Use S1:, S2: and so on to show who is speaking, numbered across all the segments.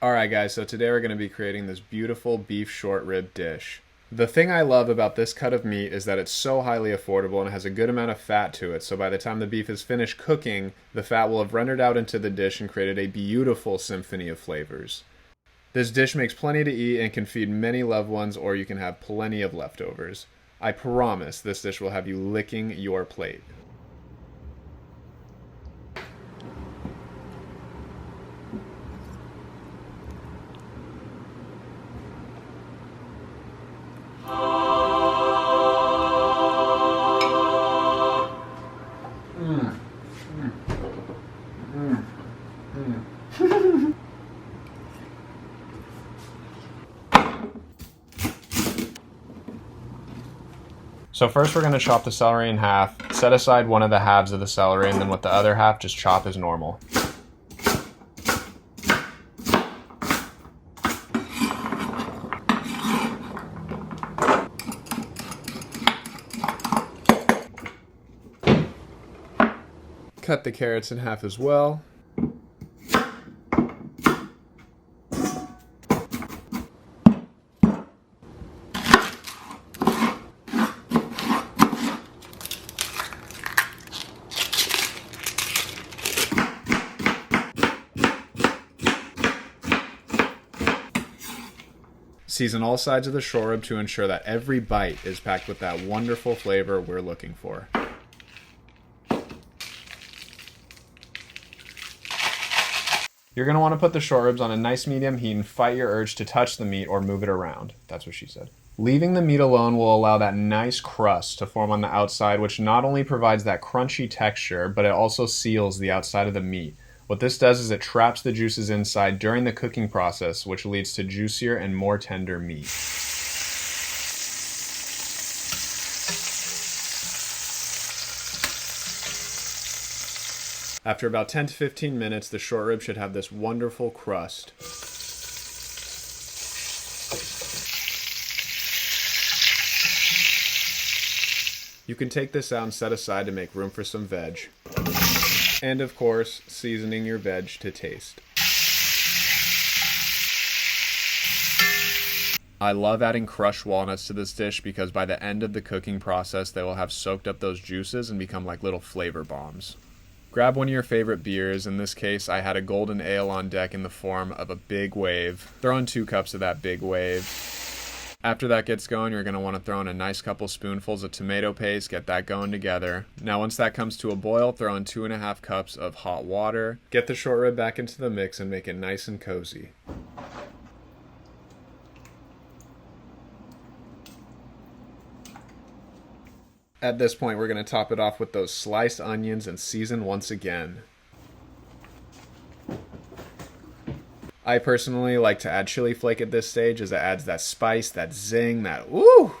S1: Alright guys, so today we're going to be creating this beautiful beef short rib dish. The thing I love about this cut of meat is that it's so highly affordable and has a good amount of fat to it, so by the time the beef is finished cooking, the fat will have rendered out into the dish and created a beautiful symphony of flavors. This dish makes plenty to eat and can feed many loved ones, or you can have plenty of leftovers. I promise this dish will have you licking your plate. So first we're going to chop the celery in half, set aside one of the halves of the celery, and then with the other half just chop as normal. Cut the carrots in half as well. Season all sides of the short rib to ensure that every bite is packed with that wonderful flavor we're looking for. You're going to want to put the short ribs on a nice medium heat and fight your urge to touch the meat or move it around. That's what she said. Leaving the meat alone will allow that nice crust to form on the outside, which not only provides that crunchy texture, but it also seals the outside of the meat. What this does is it traps the juices inside during the cooking process, which leads to juicier and more tender meat. After about 10 to 15 minutes, the short rib should have this wonderful crust. You can take this out and set aside to make room for some veg. And of course, seasoning your veg to taste. I love adding crushed walnuts to this dish because by the end of the cooking process, they will have soaked up those juices and become like little flavor bombs. Grab one of your favorite beers. In this case, I had a golden ale on deck in the form of a big wave. Throw in 2 cups of that big wave. After that gets going, you're going to want to throw in a nice couple spoonfuls of tomato paste, get that going together. Now once that comes to a boil, throw in 2.5 cups of hot water. Get the short rib back into the mix and make it nice and cozy. At this point, we're going to top it off with those sliced onions and season once again. I personally like to add chili flake at this stage as it adds that spice, that zing, that woo!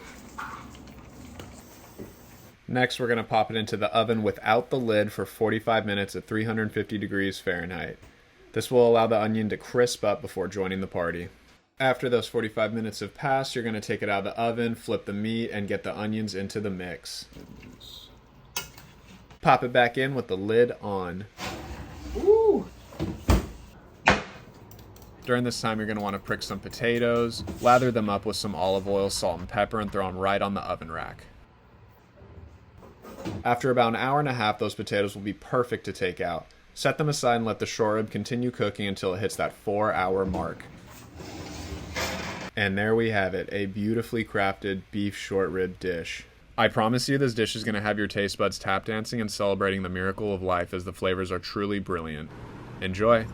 S1: Next, we're going to pop it into the oven without the lid for 45 minutes at 350 degrees Fahrenheit. This will allow the onion to crisp up before joining the party. After those 45 minutes have passed, you're going to take it out of the oven, flip the meat, and get the onions into the mix. Pop it back in with the lid on. Ooh. During this time, you're going to want to prick some potatoes, lather them up with some olive oil, salt, and pepper, and throw them right on the oven rack. After about an hour and a half, those potatoes will be perfect to take out. Set them aside and let the short rib continue cooking until it hits that 4-hour mark. And there we have it, a beautifully crafted beef short rib dish. I promise you this dish is going to have your taste buds tap dancing and celebrating the miracle of life as the flavors are truly brilliant. Enjoy!